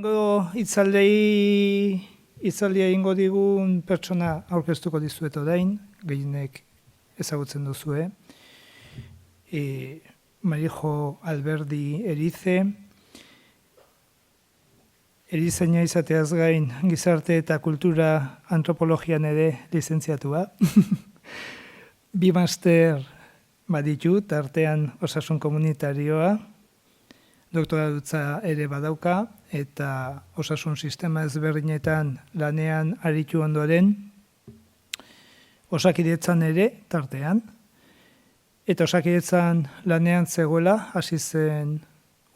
Lehenengo hitzaldia egingo digun pertsona aurkeztuko dizuet orain, gehienek ezagutzen duzue. Marijo Alberdi Erize, erizaina izateaz gain gizarte eta kultura antropologian ere lizentziatua. Bi master baditut, artean osasun komunitarioa, doktoratutza ere badauka, eta osasun sistema ezberdinetan lanean aritu ondoren, Osakidetzan ere, tartean, eta Osakidetzan lanean zegoela, hasi zen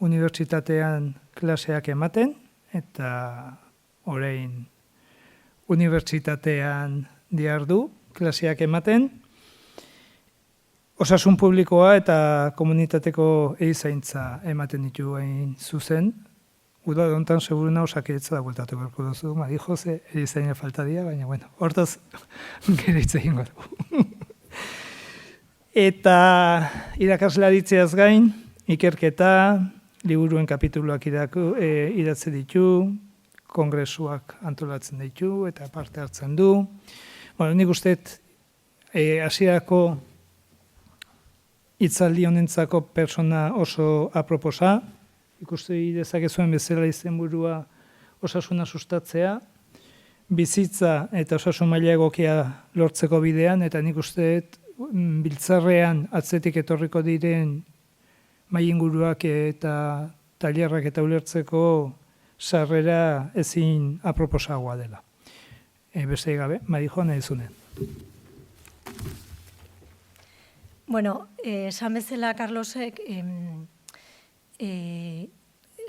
unibertsitatean klaseak ematen, eta orain unibertsitatean dihardu klaseak ematen, osasun publikoa eta komunitateko erizaintza ematen ditu hain zuzen. Uda dontan seguruna Osakidetza da bueltatu beharko duzu, Marijo, ze erizaina falta dira, baina, bueno, hortaz gero hitz egingo dugu. Eta irakaslaritzeaz gain, ikerketa, liburuen kapituluak idatzi ditu, kongresuak antolatzen ditu eta parte hartzen du. Bueno, nik usteet hasierako hitzaldi honentzako persona oso aproposa, ikuste dezakezuen bezala izenburua osasuna sustatzea, bizitza eta osasun maila egokia lortzeko bidean, eta nik usteet biltzarrean atzetik etorriko diren mailinguruak eta tailerrak eta ulertzeko sarrera ezin aproposagoa dela. Beste gabe, Marijo, nahi zunen. Bueno, esan bezala, Carlosek,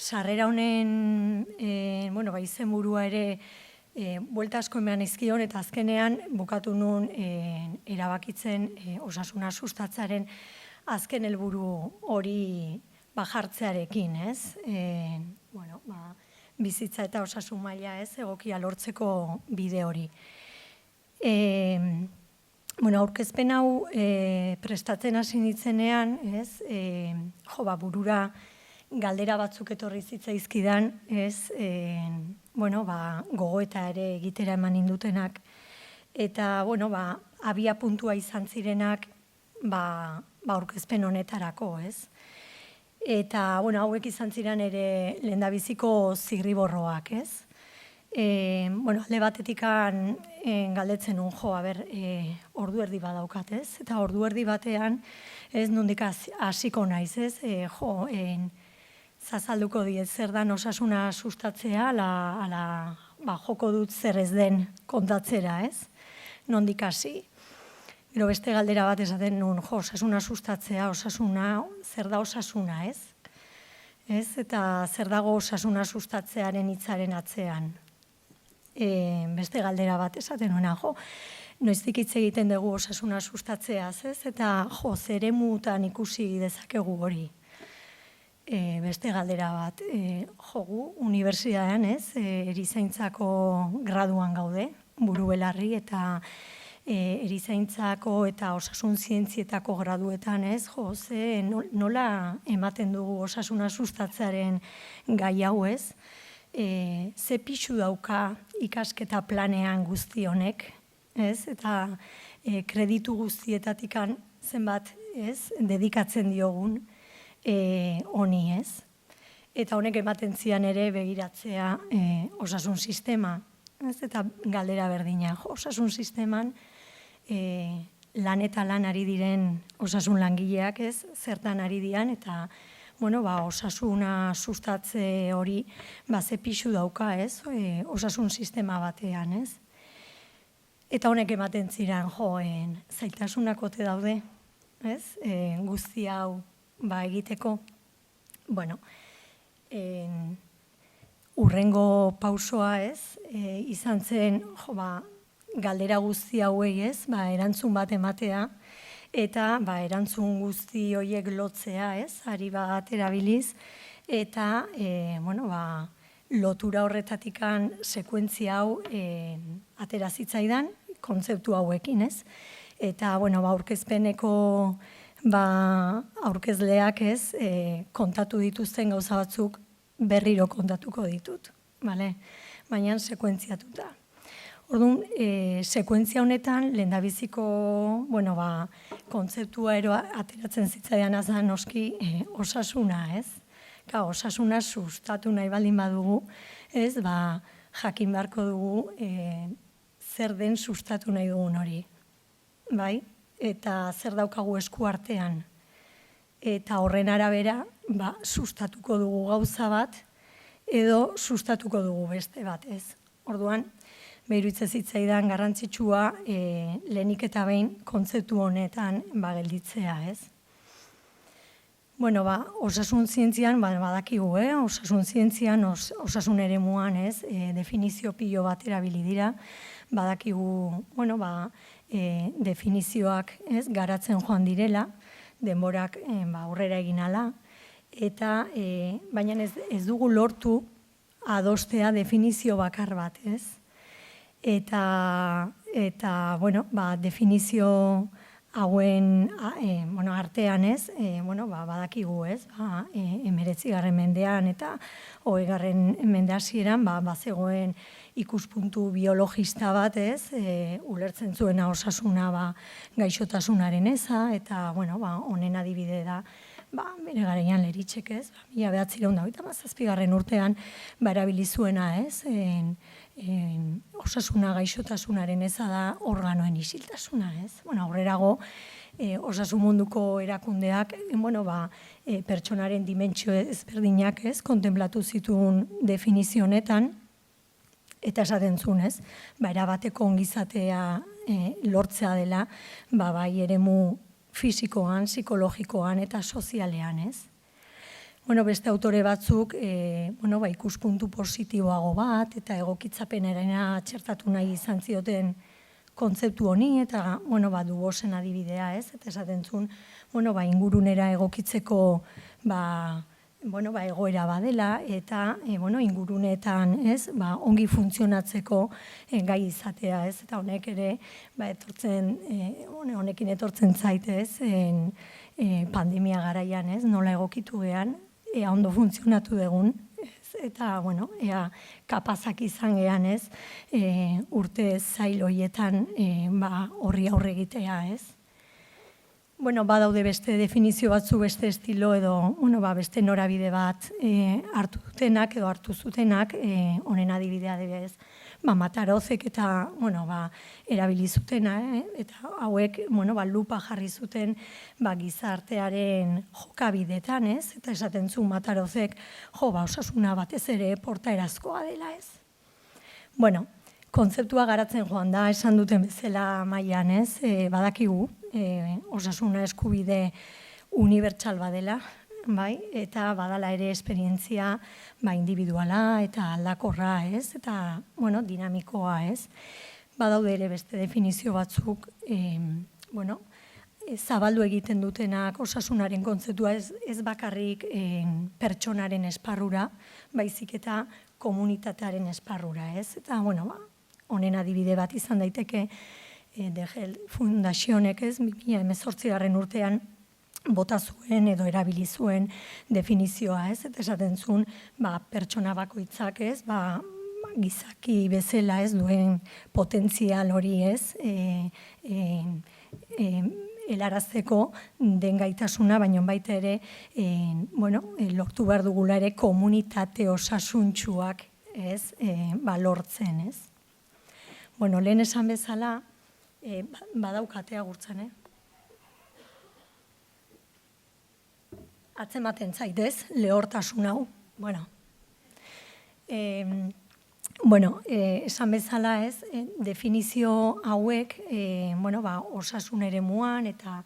sarrera honen izenburua ere buelta asko eman izkion, eta azkenean bukatu nun erabakitzen osasuna sustatzaren azken helburu hori jartzearekin, ez? Bizitza eta osasun maila, ez, egokia lortzeko bide hori. Aurkezpen hau prestatzen hasi nitzenean, ez, burura galdera batzuk etorri zitzaizkidan, ez, gogoeta ere egitera eman indutenak, eta, abia puntua izan zirenak, aurkezpen honetarako, ez. Eta, hauek izan ziren ere lehendabiziko zirriborroak, ez. Alde batetikan galdetzen nun, ordu erdi badaukat, ez? Eta ordu erdi batean, ez, nondik hasiko naiz, ez? Zazalduko diet zer dan osasuna sustatzea, joko dut zer ez den kontatzera, ez? Nondik hasi. Gero beste galdera bat esaten nun, osasuna sustatzea, osasuna, zer da osasuna, ez? Ez, eta zer dago osasuna sustatzearen hitzaren atzean. Beste galdera bat esaten nuena, noiztik hitz egiten dugu osasuna sustatzeaz, ez? Eta zer eremutan ikusi dezakegu hori. Beste galdera bat, gu unibertsitatean, ez? Erizaintzako graduan gaude, buru belarri, eta erizaintzako eta osasun zientzietako graduetan, ez? Nola ematen dugu osasuna sustatzearen gai hau, ez? Ze pixu dauka ikasketa planean guzti honek, ez? Eta kreditu guztietatik zenbat, ez? Dedikatzen diogun honi, ez? Eta honek ematen zian ere begiratzea osasun sistema, ez? Eta galdera berdina, osasun sisteman lan eta lan ari diren osasun langileak, ez? Zertan ari dian, eta osasuna sustatze hori ze pixu dauka, ez? Osasun sistema batean, ez? Eta honek ematen ziren, zailtasunak ote daude, ez? Guzti hau egiteko. Hurrengo pausoa, ez? Izan zen, galdera guzti hauei, ez? Erantzun bat ematea, eta erantzun guzti horiek lotzea, ez? Ari bat erabiliz, eta lotura horretatikan sekuentzia hau atera zitzaidan, kontzeptu hauekin, ez? Eta aurkezpeneko aurkezleak, ez, kontatu dituzten gauza batzuk berriro kontatuko ditut. baina sekuentziatuta. Orduan, sekuentzia honetan, lehendabiziko, kontzeptua ateratzen zitzaidan azan noski osasuna, ez? Osasuna sustatu nahi baldin badugu, ez, jakin beharko dugu zer den sustatu nahi dugun hori, bai? Eta zer daukagu esku artean. Eta horren arabera, sustatuko dugu gauza bat, edo sustatuko dugu beste bat, ez? Orduan, iruditzen zitzaidan garrantzitsua lehenik eta behin kontzeptu honetan gelditzea, ez? Osasun zientzian, badakigu, osasun zientzian, osasun eremuan, ez, definizio pilo bat erabili dira, badakigu, definizioak, ez, garatzen joan direla, denborak aurrera egin ala, eta baina ez dugu lortu adostea definizio bakar bat, ez? Eta definizio hauen artean, ez, badakigu, ez, 19. mendean eta 20. mende hasieran bazegoen ikuspuntu biologista bat, ez, ulertzen zuena osasuna gaixotasunaren eza, eta honen adibide da, bere garaian Leritxek, ez, 1937 urtean erabili zuena, ez, osasuna gaixotasunaren eza da organoen isiltasuna, ez. Aurrerago, osasun munduko erakundeak, pertsonaren dimentsio ezberdinak, ez, kontemplatu zituen definizio honetan, eta esaten zuen, ez, erabateko ongizatea lortzea dela, bai eremu fisikoan, psikologikoan eta sozialean, ez. Beste autore batzuk, ikuspuntu positiboago bat, eta egokitzapenerena txertatu nahi izan zioten kontzeptu honi, eta, Dubosen adibidea, ez, eta esaten zuen, ingurunera egokitzeko, egoera badela, eta, ingurunetan, ez, ongi funtzionatzeko gai izatea, ez, eta honek ere, honekin etortzen zaitez, pandemia garaian, ez, nola egokitu gehan, ea ondo funtzionatu dugun, eta, ea kapazak izan gehan, ez, urte zail horietan horri aurre egitea, ez. Badaude beste definizio batzu, beste estilo edo, beste norabide bat hartu dutenak edo hartu zutenak, honen adibidea adibidez, Matarozek eta, erabili zutena, eta hauek, lupa jarri zuten gizartearen jokabidetan, ez? Eta esaten zuen Matarozek, osasuna batez ere portaerazkoa dela, ez? Kontzeptua garatzen joan da, esan duten bezala mailan, ez? Badakigu, osasuna eskubide unibertsal badela, bai, eta badala ere esperientzia individuala eta aldakorra, ez, eta, dinamikoa, ez. Badaude ere beste definizio batzuk, zabaldu egiten dutenak osasunaren kontzeptua ez bakarrik pertsonaren esparrura, baizik eta komunitatearen esparrura, ez. Eta, honen adibide bat izan daiteke, DGL Fundazionek, ez, 2018 urtean, bota zuen edo erabili zuen definizioa, ez, eta esaten zuen, pertsona bakoitzak, ez, gizaki bezala, ez, duen potentzial hori, ez, helarazteko den gaitasuna, baina baita ere, lortu behar dugula ere komunitate osasuntsuak, ez, lortzen, ez. Lehen esan bezala, badaukatea gurtzen, atzematen zaitez, lehortasun hau. Esan bezala, ez, definizio hauek, osasun eremuan eta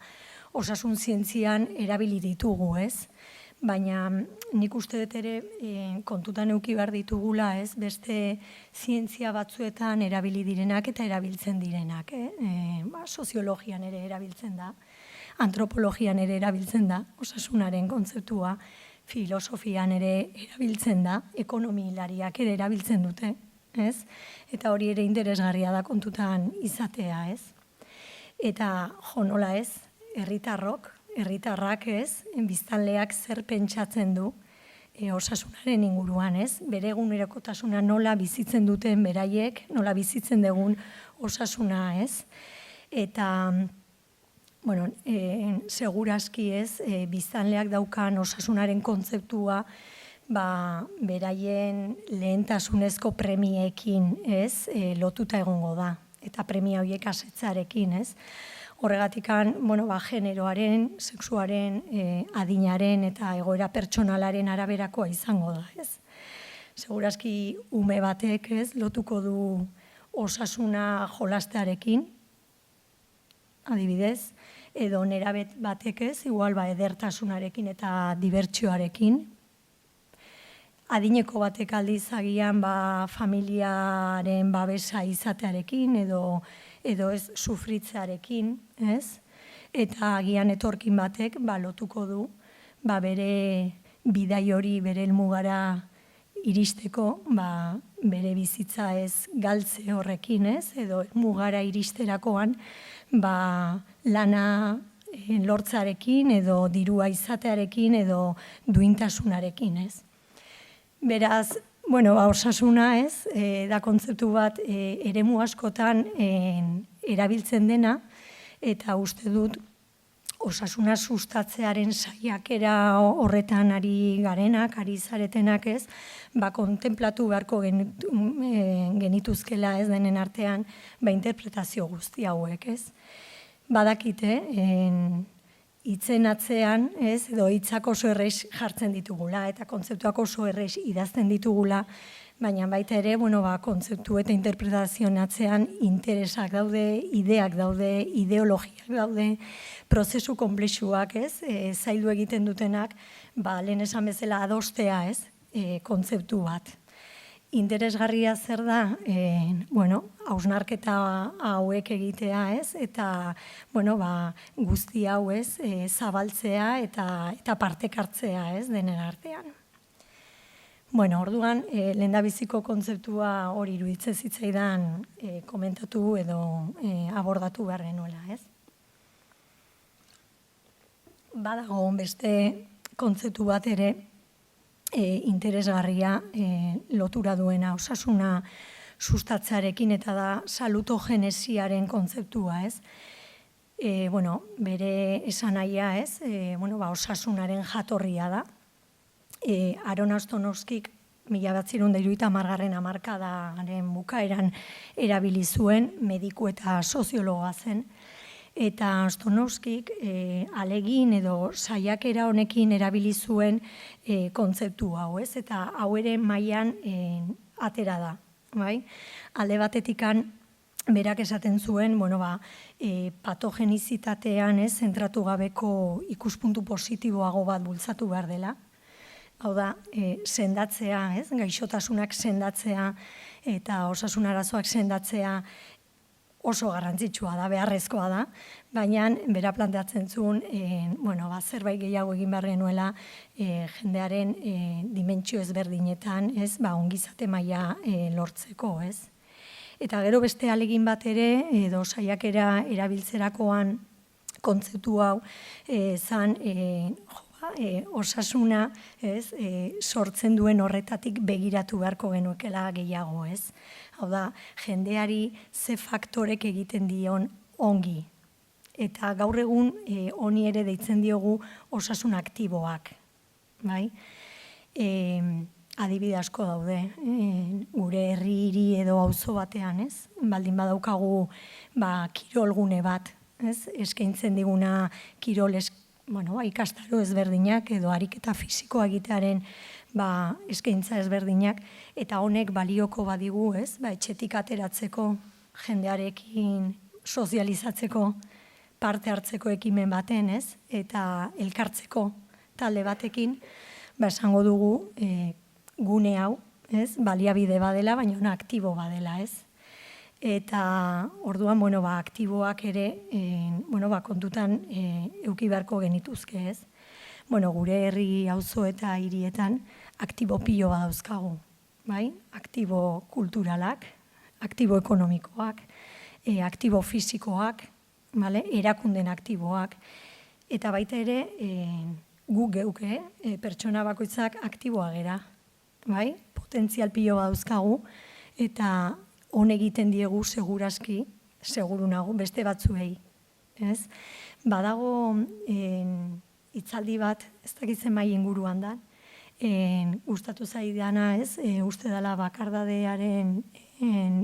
osasun zientzian erabili ditugu, ez? Baina nik uste dut ere kontutan eduki behar ditugula, ez, beste zientzia batzuetan erabili direnak eta erabiltzen direnak, soziologian ere erabiltzen da, antropologian ere erabiltzen da, osasunaren kontzeptua, filosofian ere erabiltzen da, ekonomilariak ere erabiltzen dute, ez? Eta hori ere interesgarria da kontutan izatea, ez? Eta nola ez, herritarrak ez, biztanleak zer pentsatzen du osasunaren inguruan, ez? Bere egunerokotasuna nola bizitzen duten beraiek, nola bizitzen dugun osasuna, ez? Eta, bueno, segurazki ez, biztanleak daukan osasunaren kontzeptua, beraien lehentasunezko premiekin, ez, lotuta egongo da, eta premia horiek asetzarekin, ez? Horregatikan, bueno, generoaren, sexuaren, adinaren eta egoera pertsonalaren araberakoa izango da, ez? Segurazki ume batek, ez, lotuko du osasuna jolastearekin, adibidez, edo nerabe batek, ez, igual edertasunarekin eta dibertsioarekin. Adineko batek aldiz agian familiaren babesa izatearekin edo ez sufritzearekin, ez? Eta agian etorkin batek lotuko du bere bidai hori bere helmugara iristeko, bere bizitza ez galtze horrekin, ez? Edo helmugara iristerakoan lana lortzarekin edo dirua izatearekin edo duintasunarekin, ez? Beraz, bueno, osasuna, ez, da kontzeptu bat eremu askotan erabiltzen dena, eta uste dut osasuna sustatzearen saiakera horretan ari garenak, ari zaretenak, ez, kontemplatu beharko genituzkela, ez, denen artean, interpretazio guzti hauek, ez. Badakite, hitzen atzean, ez, edo hitzak oso errez jartzen ditugula, eta kontzeptuak oso errez idazten ditugula, baina baita ere, kontzeptu eta interpretazioen atzean interesak daude, ideak daude, ideologiak daude, prozesu konplexuak, ez, zaildu egiten dutenak, lehen esan bezala adostea, ez, kontzeptu bat. Interesgarria zer da, hausnarketa hauek egitea, ez, eta, guzti hau, ez, zabaltzea eta partekartzea, ez, denen artean. Orduan, lehendabiziko kontzeptua hori iruditzen zitzaidan komentatu edo abordatu behar genuela, ez? Badago beste kontzeptu bat ere, interesgarria lotura duena osasuna sustatzearekin eta da salutogenesiaren kontzeptua, ez? Bere esanahia, ez? Osasunaren jatorria da. Aaron Astonovskik 1970 hamarkadaren bukaeran erabili zuen, mediku eta soziologoa zen, eta Astonovskik alegin edo saiakera honekin erabili zuen kontzeptu hau, ez? Eta hau ere mailan atera da, bai? Alde batetikan berak esaten zuen, patogenizitatean, ez, zentratu gabeko ikuspuntu positiboago bat bultzatu behar dela. Hau da, sendatzea, ez, gaixotasunak sendatzea eta osasun arazoak sendatzea oso garrantzitsua da, beharrezkoa da, baina bera planteatzen zuen, zerbait gehiago egin behar genuela jendearen dimentsio ezberdinetan, ez, ongizate maila lortzeko, ez. Eta gero beste ahalegin bat ere, edo saiakera erabiltzerakoan kontzeptu hau, zan osasuna, ez, sortzen duen horretatik begiratu beharko genuekela gehiago, ez. Hau da, jendeari ze faktorek egiten dion ongi. Eta gaur egun honi ere deitzen diogu osasun aktiboak, bai? Adibide asko daude, gure herri, hiri edo auzo batean, ez? Baldin badaukagu kirolgune bat, ez? Eskaintzen diguna kirol ikastaro ezberdinak edo ariketa fisikoa egitearen eskaintza ezberdinak, eta honek balioko badigu, ez? Etxetik ateratzeko, jendearekin sozializatzeko, parte hartzeko ekimen baten, ez? Eta elkartzeko talde batekin, esango dugu gune hau, ez? Baliabide badela, baina aktibo badela, ez? Eta orduan, aktiboak ere, kontutan eduki beharko genituzke, ez? Gure herri, auzo eta hirietan aktibo pilo badauzkagu, bai? Aktibo kulturalak, aktibo ekonomikoak, aktibo fisikoak, erakunden aktiboak, eta baita ere gu geuke, pertsona bakoitzak aktiboa gera, bai? Potentzial pilo dauzkagu, eta hon egiten diegu seguraski, seguru nago, beste batzuei, ez? Badago hitzaldi bat, ez dakitzen mai inguruan da, gustatu zaidana, ez? Uste dela bakardadearen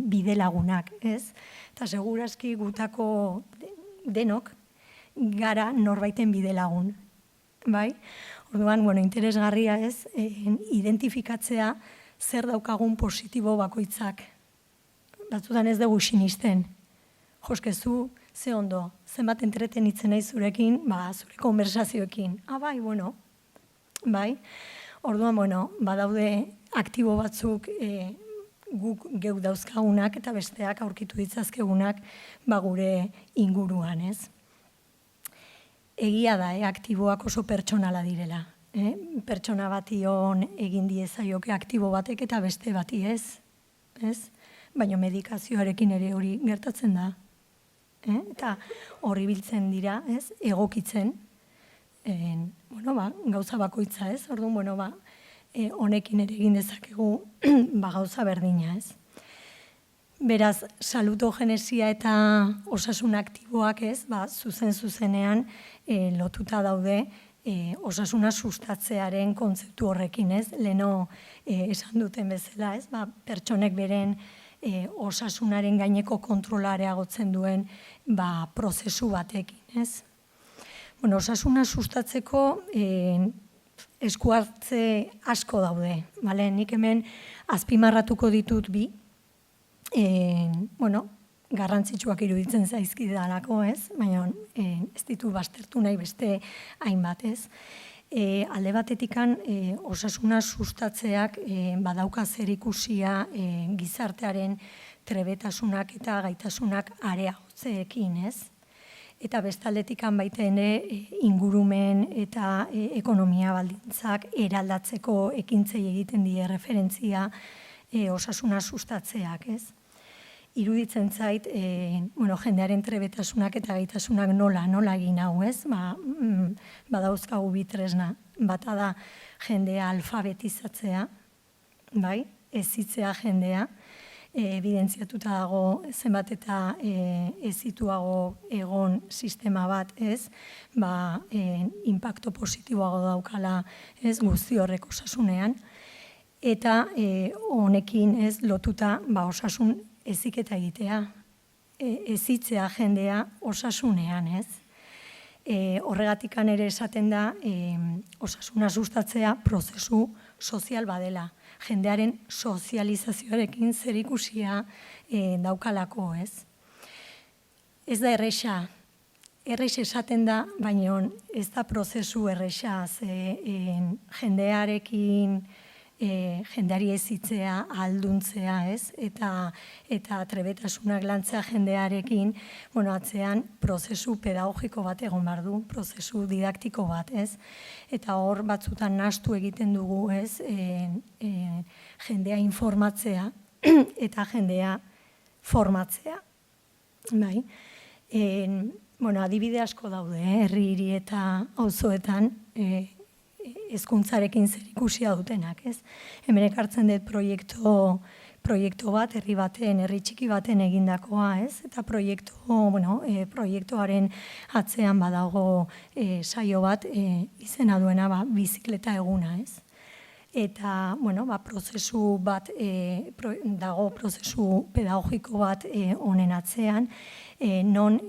bide lagunak, ez? Eta seguraski gutako denok gara norbaiten bide lagun, bai? Orduan, interesgarria ez, identifikatzea zer daukagun positibo bakoitzak. Batzutan ez dugu sinisten. Joskezu, ze ondo, zenbat entretenitzen nahi zurekin, zure konversazioekin. Bai, bai. Orduan, badaude aktibo batzuk guk geuk dauzkagunak eta besteak aurkitu ditzazkegunak gure inguruan, ez? Egia da, aktiboak oso pertsonala direla. Pertsona bati hon egin diezaioke aktibo batek eta beste bati ez. Baina medikazioarekin ere hori gertatzen da. Eta horri biltzen dira, egokitzen, gauza bakoitza, ez? Orduan, honekin ere egin dezakegu gauza berdina, ez? Beraz, salutogenesia eta osasun aktiboak, ez? Zuzenean lotuta daude osasuna sustatzearen kontzeptu horrekin, ez? Leheno esan duten bezala, ez? Pertsonek beren osasunaren gaineko kontrola areagotzen duen prozesu batekin, ez? Osasuna sustatzeko esku hartze asko daude, bale? Nik hemen azpimarratuko ditut bi, garrantzitsuak iruditzen zaizkidalako, ez? Baina ez ditu baztertu nahi beste hainbat, ez? Alde batetikan osasuna sustatzeak badauka zerikusia gizartearen trebetasunak eta gaitasunak areagotzeekin, ez? Eta bestaldetikan baita ere ingurumen eta ekonomia baldintzak eraldatzeko ekintzei egiten die referentzia osasuna sustatzeak, ez? Iruditzen zait, jendearen trebetasunak eta gaitasunak nola egin hau, ez? Badauzkagu bi tresna. Bata da jendea alfabetizatzea, bai? Hezitzea jendea. Ebidentziatuta dago zenbat eta hezituago egon sistema bat, ez? Inpakto positiboago daukala, ez? Guzti horrek osasunean. Eta honekin, ez? Lotuta, osasun heziketa egitea, hezitzea jendea osasunean, ez? Horregatikan ere esaten da, osasuna sustatzea prozesu sozial badela, jendearen sozializazioarekin zerikusia daukalako, ez? Ez da erresa, erresa esaten da, baina ez da prozesu erresa, jendearekin, jendeari hezitzea, ahalduntzea, ez? Eta trebetasunak lantzea jendearekin, atzean prozesu pedagogiko bat egon behar du, prozesu didaktiko bat, ez? Eta hor batzutan nahastu egiten dugu, ez? Jendea informatzea eta jendea formatzea, bai? Adibide asko daude, herri hiri eta auzoetan, hezkuntzarekin zerikusia dutenak, ez? Hemen ekartzen dut proiektu bat, herri txiki baten egindakoa, ez? Eta proiektuaren atzean badago saio bat izena duena bizikleta eguna, ez? Eta, prozesu bat, dago prozesu pedagogiko bat honen atzean, non,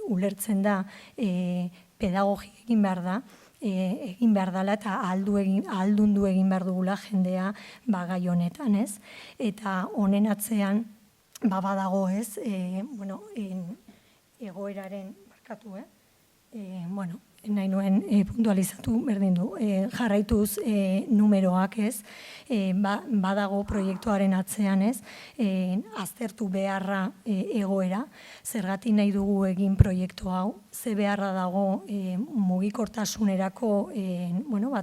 ulertzen da pedagogi egin behar da, egin behar dela eta ahaldundu egin behar dugula jendea gai honetan, ez? Eta honen atzean, badago, ez? Egoeraren, barkatu, nahi nuen puntualizatu berdin du, jarraituz numeroak, ez? Badago proiektuaren atzean, ez? Aztertu beharra egoera, zergatik nahi dugu egin proiektu hau, ze beharra dago mugikortasunerako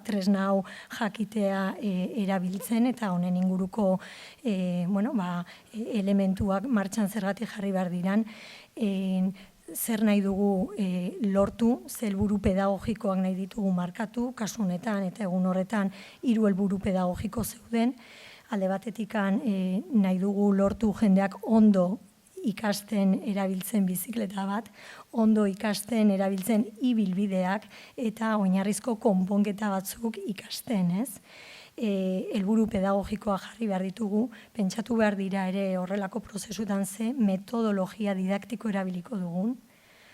tresna hau jakitea erabiltzen eta honen inguruko elementuak martxan zergatik jarri behar diran, zer nahi dugu lortu, ze helburu pedagogikoak nahi ditugu markatu, kasu honetan eta egun horretan 3 helburu pedagogiko zeuden, alde batetikan nahi dugu lortu jendeak ondo ikasten erabiltzen bizikleta bat, ondo ikasten erabiltzen ibilbideak eta oinarrizko konponketa batzuk ikasten, ez? Helburu pedagogikoa jarri behar ditugu, pentsatu behar dira ere horrelako prozesutan ze metodologia didaktiko erabiliko dugun,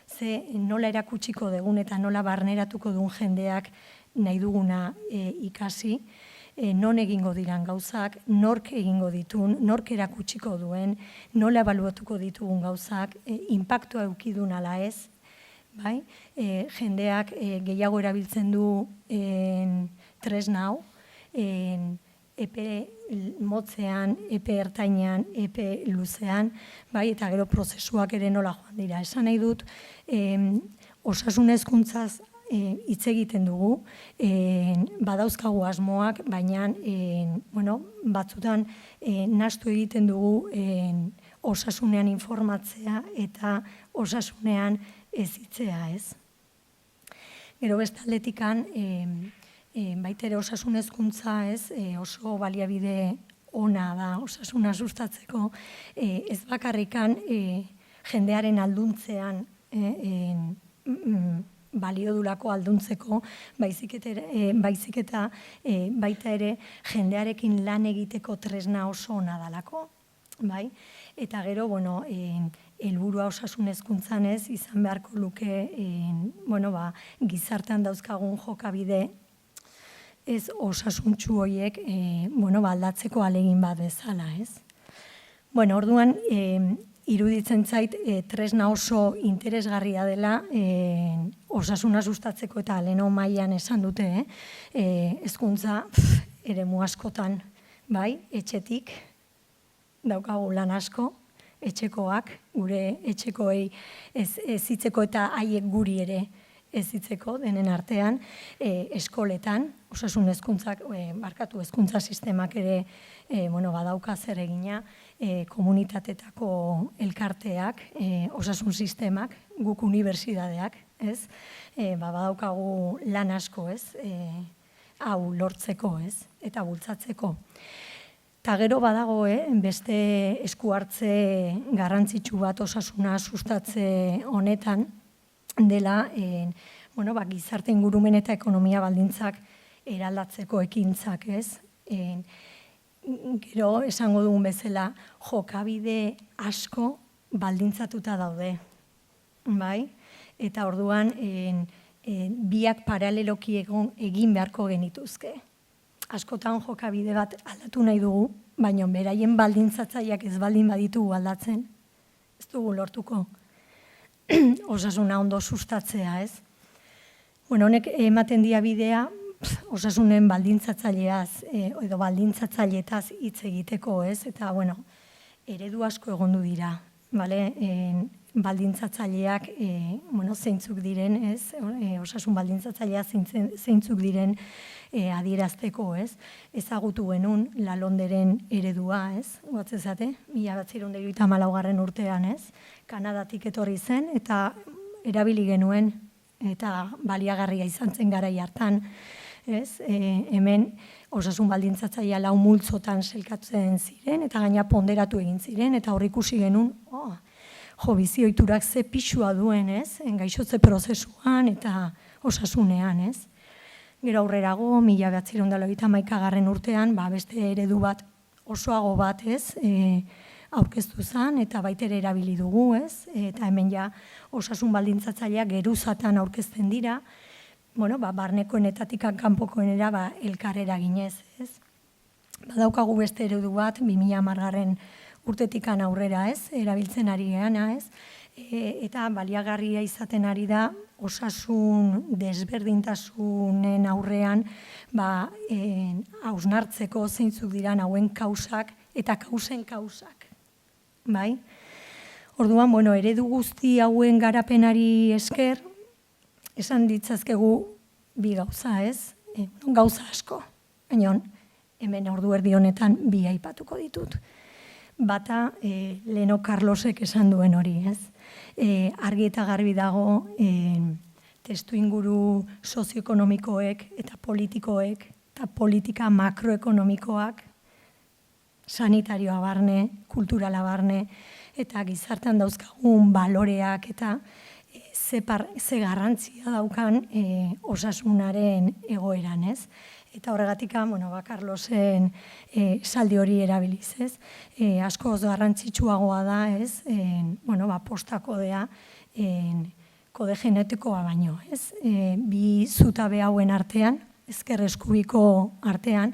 ze nola erakutsiko dugun eta nola barneratuko dugun jendeak nahi duguna ikasi, non egingo diran gauzak, nork egingo ditun, nork erakutsiko duen, nola ebaluatuko ditugun gauzak, inpaktua eukidun ala ez, bai? Jendeak gehiago erabiltzen du tresna hau, epe motzean, epe ertainean, epe luzean, bai, eta gero prozesuak ere nola joan dira. Esan nahi dut, osasun hezkuntzaz hitz egiten dugu, badauzkagu asmoak, baina batzutan nahastu egiten dugu osasunean informatzea eta osasunean ezitzea, ez? Gero beste aldetikan, baita ere osasun hezkuntza, ez, oso baliabide ona da osasuna sustatzeko, ez bakarrikan jendearen alduntzean baliodulako alduntzeko, baizik eta baita ere jendearekin lan egiteko tresna oso ona dalako, bai? Eta gero, helburua osasun hezkuntzan ez, izan beharko luke, gizartean dauzkagun jokabide ez osasuntsu horiek, aldatzeko ahalegin bat bezala, ez? Orduan, iruditzen zait, tresna oso interesgarria dela osasuna sustatzeko eta leheno mailan esan dute, hezkuntza eremu askotan, bai, etxetik, daukagu lan asko, etxekoak, gure etxekoei ez hitzeko eta haiek guri ere ez hitzeko denen artean, eskoletan, osasun hezkuntzak, hezkuntza sistemak ere badauka zer egina, komunitateetako elkarteak, osasun sistemak, guk unibertsitateak, ez? Badaukagu lan asko, ez? Hau lortzeko, ez? Eta bultzatzeko. Eta gero badago, beste esku hartze garrantzitsu bat osasuna sustatze honetan dela, gizarte ingurumen eta ekonomia baldintzak eraldatzeko ekintzak, ez? Gero, esango dugun bezala, jokabide asko baldintzatuta daude, bai? Eta orduan, biak paraleloki egin beharko genituzke. Askotan jokabide bat aldatu nahi dugu, baina beraien baldintzatzaileak ez baldin baditugu aldatzen, ez dugu lortuko osasuna ondo sustatzea, ez? Honek ematen dia bidea, osasunen baldintzatzaileaz edo baldintzatzailetaz hitz egiteko, ez? Eta, eredu asko egondu dira, baldintzatzaileak, zeintzuk diren, ez? Osasun baldintzatzaileak zeintzuk diren adierazteko, ez? Ezagutu genuen Lalonderen eredua, ez? Guatzezate, 1974 urtean, ez? Kanadatik etorri zen, eta erabili genuen, eta baliagarria izan zen garai hartan, ez? Hemen osasun baldintzatzailea 4 multzotan selkatzen ziren, eta gaina ponderatu egin ziren, eta hor ikusi genuen, bizi ohiturak ze pisua duen, ez? Gaixotze prozesuan eta osasunean, ez? Gero aurrerago, 1991 urtean, beste eredu bat, osoago bat, ez? Aurkeztu zen, eta baitere erabili dugu, ez? Eta hemen ja osasun-baldintzatzaileak geruzatan aurkezten dira, barnekoenetatik kanpokoenera elkar eraginez, ez? Badaukagu beste eredu bat, 2010 urtetikan aurrera, ez? Erabiltzen ari geana, ez? Eta baliagarria izaten ari da osasun desberdintasunen aurrean hausnartzeko zeintzuk diran hauen kausak eta kausen kausak. Bai? Orduan, eredu guzti hauen garapenari esker, esan ditzazkegu bi gauza, ez? Gauza asko. Baina, hemen ordu erdi honetan bi aipatuko ditut. Bata, Leno Carlosek esan duen hori, ez? argi eta garbi dago testu inguru sozioekonomikoek eta politikoek eta politika makroekonomikoak sanitarioa barne, kulturala barne, eta gizartean dauzkagun baloreak eta ze garrantzia daukan osasunaren egoeran, ez? Eta horregatik, Carlosen saldi hori erabiliz, ez? Askoz garrantzitsuagoa da, ez? Postakodea kode genetikoa baino, ez? Bi zutabe hauen artean, ezker eskubiko artean,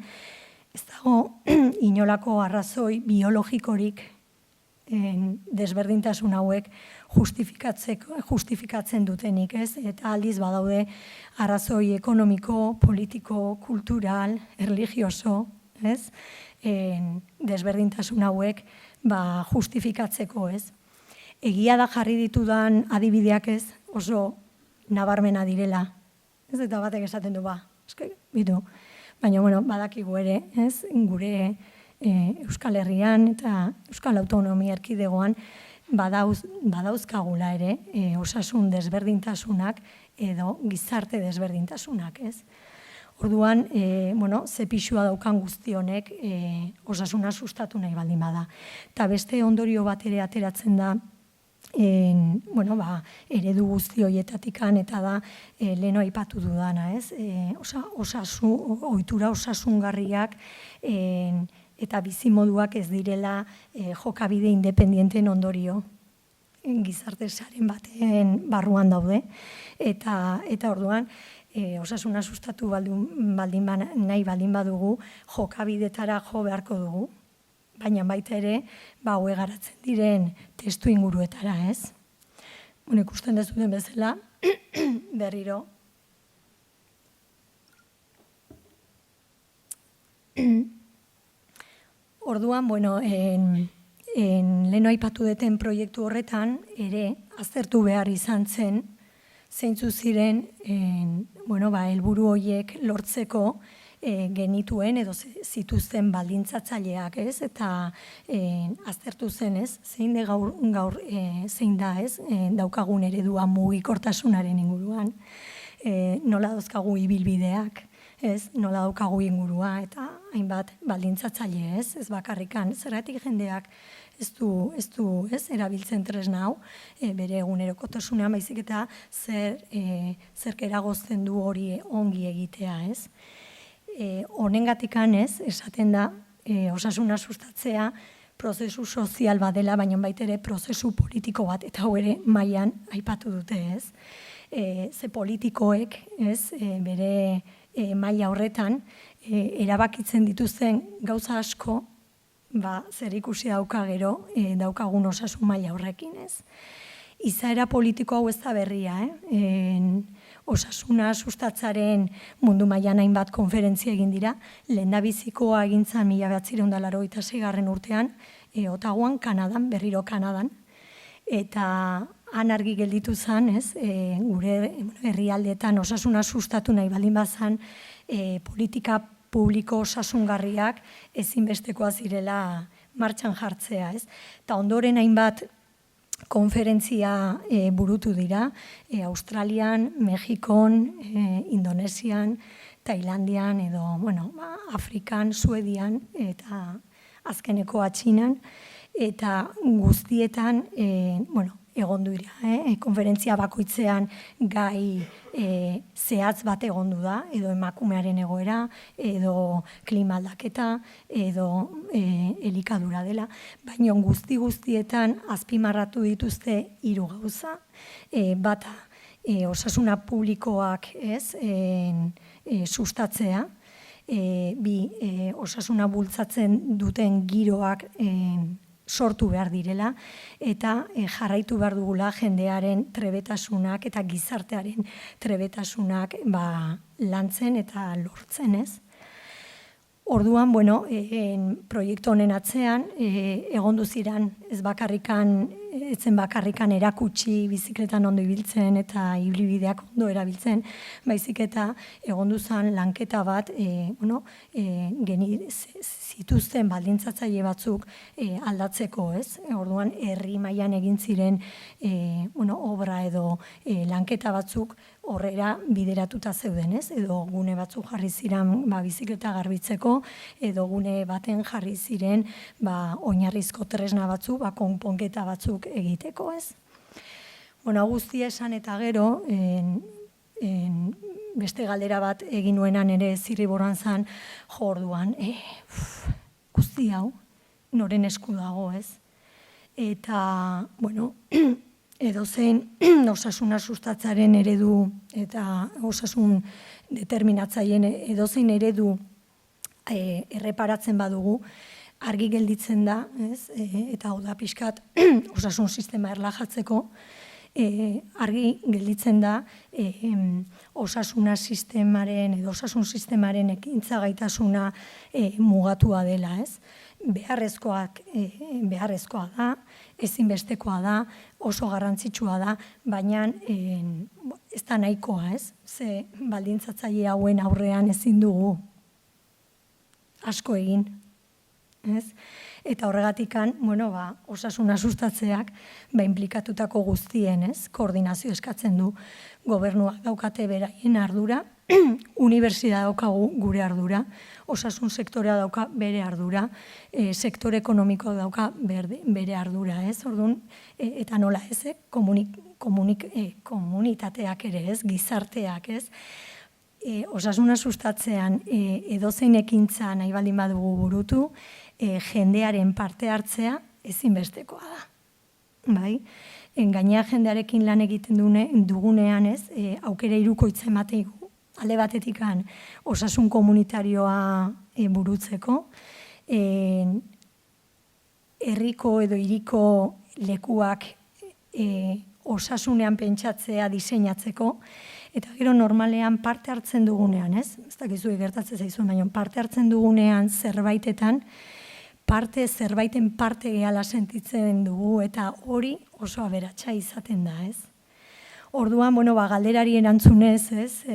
ez dago inolako arrazoi biologikorik desberdintasun hauek justifikatzen dutenik, ez? Eta aldiz badaude arrazoi ekonomiko, politiko, kultural, erlijioso, ez? Desberdintasun hauek justifikatzeko, ez? Egia da jarri ditudan adibideak, ez? Oso nabarmena direla. Ez eta batek esaten du, bitu. Baina, badakigu ere, ez? Gure Euskal Herrian eta Euskal Autonomia Erkidegoan badauzkagula ere osasun desberdintasunak edo gizarte desberdintasunak, ez? Orduan, ze pixua daukan guzti honek osasuna sustatu nahi baldin bada. Eta beste ondorio bat ere ateratzen da eredu guzti horietatikan eta da leheno aipatu dudana, ez? Ohitura osasungarriak eta bizimoduak ez direla jokabide independienten ondorio gizarte saren baten barruan daude. Eta orduan, osasuna sustatu nahi baldin badugu, jokabidetara jo beharko dugu, baina baita ere, haue garatzen diren testu inguruetara, ez? Ikusten dezuten bezala, berriro. Orduan, leheno aipatu duten proiektu horretan, ere, aztertu behar izan zen, zeintzu ziren, helburu horiek lortzeko genituen edo zituzten baldintzatzaileak, ez? Eta aztertu zen, ez? Zein da, ez? Daukagun eredua mugikortasunaren inguruan, nola dauzkagu ibilbideak, ez? Nola daukagu ingurua, eta hainbat baldintzatzaile, ez? Ez bakarrikan, zergatik jendeak ez du, erabiltzen tresna hau, bere egunerokotasunean, baizik eta zerk eragozten du hori ongi egitea, ez? Honengatikan, ez, esaten da, osasuna sustatzea prozesu sozial bat dela, baina baita ere prozesu politiko bat, eta hau ere mailan aipatu dute, ez? Ze politikoek, ez, bere maila horretan, erabakitzen dituzten gauza asko, zer ikusi dauka gero daukagun osasun maila horrekin, ez? Izaera politiko hau ez da berria, osasuna sustatzaren mundu mailan hainbat konferentzia egin dira, lehendabizikoa egin zen 1986 urtean, Ottawan, Kanadan, berriro Kanadan, eta han argi gelditu zen, ez, gure herrialdeetan osasuna sustatu nahi baldin bazan, politika publiko osasungarriak ezinbestekoa zirela martxan jartzea, ez? Eta ondoren hainbat konferentzia burutu dira, Australian, Mexikon, Indonesian, Tailandian edo, Afrikan, Suedian eta azkeneko Txinan, eta guztietan, egondu dira, konferentzia bakoitzean gai zehatz bat egondu da, edo emakumearen egoera, edo klima aldaketa, edo elikadura dela, baina guztietan azpimarratu dituzte 3 gauza, bata, osasuna publikoak sustatzea, bi, osasuna bultzatzen duten giroak sortu behar direla, eta jarraitu behar dugula jendearen trebetasunak eta gizartearen trebetasunak lantzen eta lortzen, ez? Orduan, proiektu honen atzean, egondu ziren ez bakarrikan etzen bakarrikan erakutsi bizikletan ondo ibiltzen eta ibilbideak ondo erabiltzen, baizik eta egondu zen lanketa bat, zituzten baldintzatzaile batzuk aldatzeko, ez? Orduan, herri mailan egin ziren obra edo lanketa batzuk horrera bideratuta zeuden, ez? Edo gune batzuk jarri ziren bizikleta garbitzeko, edo gune baten jarri ziren oinarrizko tresna batzuk, konponketa batzuk egiteko, ez? Guztia esan eta gero, beste galdera bat egin nuenan ere zirriborroan zen, orduan, guzti hau, noren esku dago, ez? Eta, edozein osasuna sustatzaren eredu eta osasun determinatzaileen edozein eredu erreparatzen badugu, argi gelditzen da, ez? Eta hau da pixkat osasun sistema erlajatzeko, argi gelditzen da osasuna sistemaren edo osasun sistemaren ekintza gaitasuna mugatua dela, ez? Beharrezkoa da, ezinbestekoa da, oso garrantzitsua da, baina ez da nahikoa, ez? Ze baldintzatzaile hauen aurrean ezin dugu asko egin, ez? Eta horregatikan, osasuna sustatzeak, inplikatutako guztien, ez? Koordinazio eskatzen du. Gobernuak daukate beraien ardura, unibertsitatea daukagu gure ardura, osasun sektorea dauka bere ardura, sektore ekonomikoa dauka bere ardura, ez? Orduan, eta nola ez, komunitateak ere, ez? Gizarteak, ez? Osasuna sustatzean edozein ekintza nahi baldin badugu burutu, jendearen parte hartzea ezinbestekoa da. Bai? Gainera jendearekin lan egiten dugunean, ez, aukera hirukoitza ematen alde batetikan osasun komunitarioa burutzeko, herriko edo hiriko lekuak osasunean pentsatzea diseinatzeko, eta gero normalean parte hartzen dugunean, ez? Ez dakizu gertatzen zaizuen, baina parte hartzen dugunean zerbaitetan, zerbaiten parte gehala sentitzen dugu, eta hori oso aberatsa izaten da, ez? Orduan, galderari erantzunez, ez?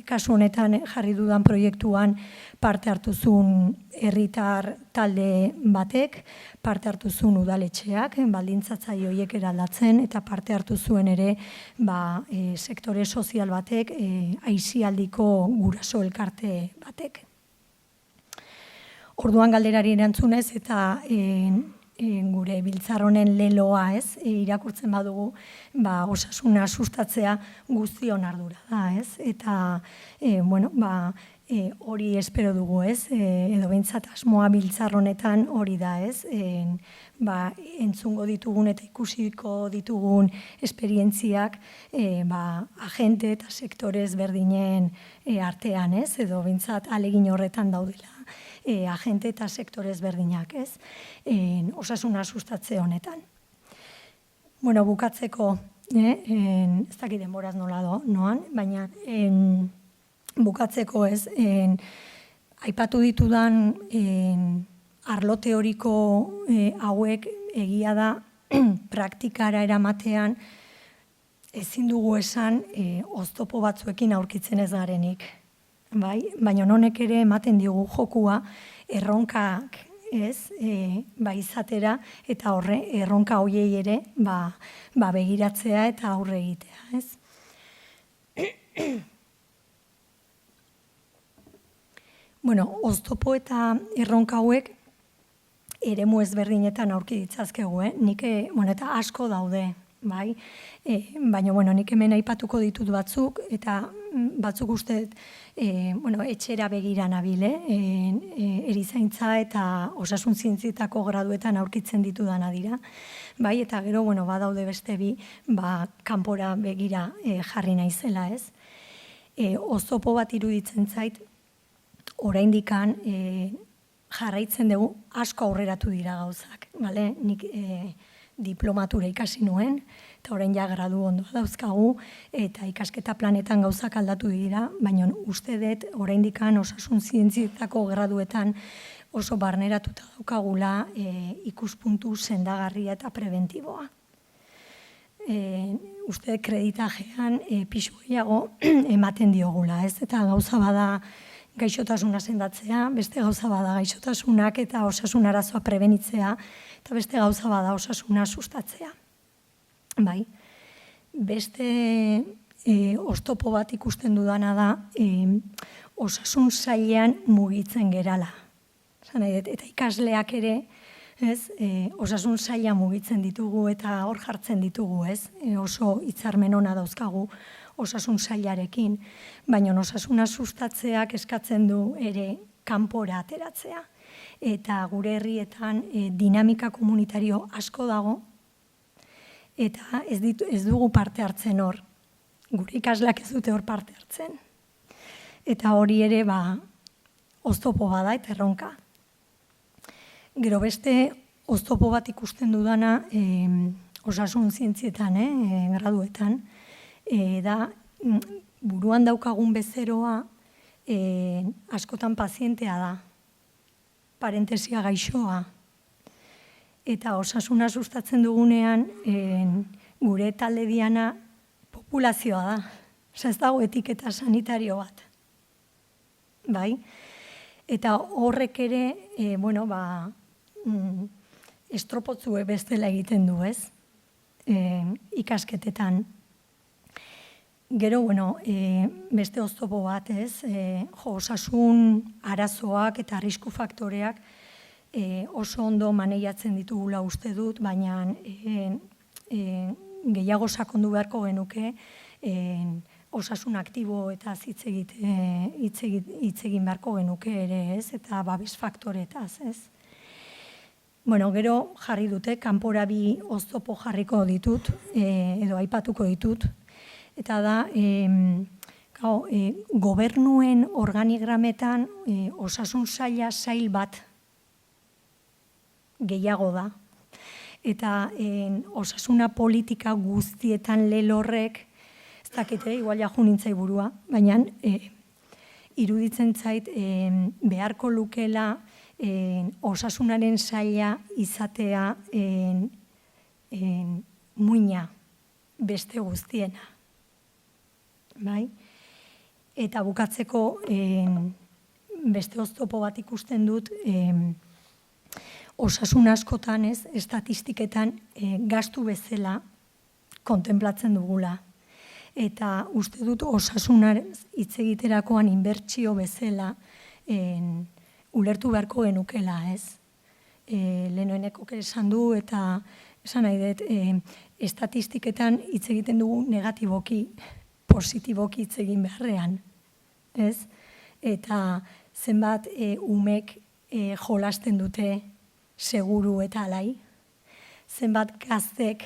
Kasu honetan jarri dudan proiektuan parte hartuzun herritar talde batek, parte hartuzun udaletxeak, baldintzatzaile horiek eraldatzen, eta parte hartu zuen ere sektore sozial batek, aisialdiko guraso elkarte batek. Orduan galderari erantzunez eta gure biltzar honen leloa, ez, irakurtzen badugu, osasuna sustatzea guztion ardura da, ez? Eta, hori espero dugu, ez? Edo behintzat asmoa biltzar honetan hori da, ez? Entzungo ditugun eta ikusiko ditugun esperientziak agente eta sektore ezberdinen artean, ez? Edo behintzat ahalegin horretan daudela agente eta sektore ezberdinak, ez? Osasuna sustatze honetan. Bukatzeko, ez dakit denboraz nola noan, baina bukatzeko, ez, aipatu ditudan arlo teoriko hauek egia da praktikara eramatean ezin dugu esan oztopo batzuekin aurkitzen ez garenik. Baina honek ere ematen diogu jokua erronkak, ez, izatera, eta erronka horiei ere begiratzea eta aurre egitea, ez? Oztopo eta erronka hauek eremu ezberdinetan aurki ditzazkegu, nik, eta asko daude, bai? Baina, nik hemen aipatuko ditut batzuk, eta batzuk uste, etxera begira nabil, erizaintza eta osasun zientzietako graduetan aurkitzen ditudana dira, bai? Eta gero, badaude beste bi, kanpora begira jarri naizela, ez? Oztopo bat iruditzen zait, oraindikan jarraitzen dugu asko aurreratu dira gauzak, bale? Nik diplomatura ikasi nuen, eta orain ja gradu ondoa dauzkagu, eta ikasketa planetan gauzak aldatu dira, baina uste dut oraindikan osasun zientzietako graduetan oso barneratuta daukagula ikuspuntu sendagarria eta preventiboa. Uste kreditajean pixu gehiago ematen diogula, ez? Eta gauza bada gaixotasuna sendatzea, beste gauza bada gaixotasunak eta osasun arazoa prebenitzea, eta beste gauza bada osasuna sustatzea. Bai, beste oztopo bat ikusten dudana da osasun sailean mugitzen gerala. Eta ikasleak ere, osasun saila mugitzen ditugu eta hor jartzen ditugu, oso hitzarmen ona dauzkagu osasun sailarekin, baina osasuna sustatzeak eskatzen du ere kanpora ateratzea. Eta gure herrietan dinamika komunitario asko dago, eta ez dugu parte hartzen hor. Gure ikasleak ez dute hor parte hartzen. Eta hori ere oztopo bada eta erronka. Gero beste oztopo bat ikusten dudana osasun zientzietan, graduetan, da buruan daukagun bezeroa askotan pazientea da, parentesia gaixoa. Eta osasuna sustatzen dugunean gure talde diana populazioa da. Ez dago etiketa sanitario bat. Bai? Eta horrek ere, estropotzue bestela egiten du, ez? Ikasketetan. Gero, beste oztopo bat, ez? Osasun arazoak eta arrisku faktoreak oso ondo maneiatzen ditugula uste dut, baina gehiago sakondu beharko genuke osasun aktibo eta hitz egin beharko genuke ere, ez? Eta babes faktoretaz, ez? Gero jarri dute, kanpora bi oztopo jarriko ditut, edo aipatuko ditut, eta da, gobernuen organigrametan osasun saila sail bat gehiago da. Eta osasuna politika guztietan lelorrek, ez dakite, igual jaju nintzai burua, baina iruditzen zait beharko lukela osasunaren saila izatea muina beste guztiena. Bai? Eta bukatzeko beste oztopo bat ikusten dut osasun askotan, ez, estatistiketan gastu bezala kontenplatzen dugula. Eta uste dut osasunar hitz egiterakoan inbertsio bezala ulertu beharko genukela, ez? Lehenoeneko esan du eta esan nahi dut, estatistiketan hitz egiten dugu negatiboki, positiboki hitz egin beharrean, ez? Eta zenbat umek jolasten dute seguru eta alai, zenbat gaztek,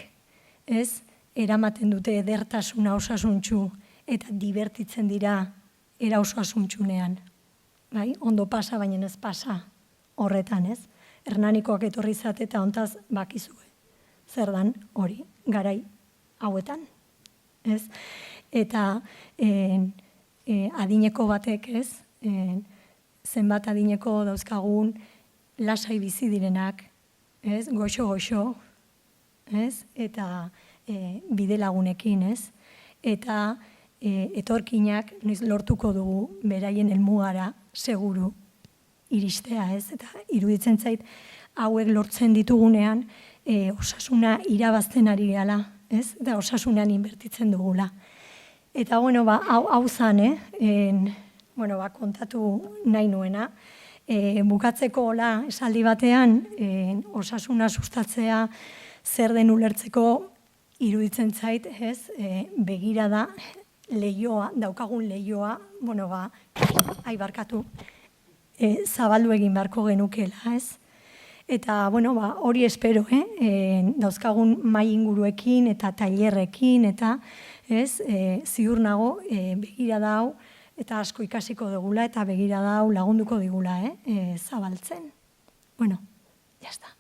ez? Eramaten dute edertasuna osasuntsu eta divertitzen dira era osasuntsunean. Ondo pasa, baina ez pasa horretan, ez? Hernanikoak etorri zate eta hontaz bakizue. Zer dan hori, garai hauetan, ez? Eta adineko batek, ez? Zenbat adineko dauzkagun lasai bizi direnak, ez? Goxo-goxo, ez? Eta bide lagunekin, ez? Eta etorkinak noiz lortuko dugu beraien helmugara seguru iristea, ez? Eta iruditzen zait hauek lortzen ditugunean osasuna irabazten ari gehala, ez? Eta osasunean inbertitzen dugula. Eta, hau zan, kontatu nahi nuena. Bukatzeko esaldi batean, osasuna sustatzea zer den ulertzeko iruditzen zait, ez, begirada lehioa, daukagun lehioa, barkatu, zabaldu egin beharko genukela, ez? Eta, hori espero, dauzkagun mai inguruekin eta tailerrekin, eta, ez, ziur nago, begirada hau, eta asko ikasiko dugula, eta begirada hau lagunduko digula, zabaltzen. Bueno, ya está.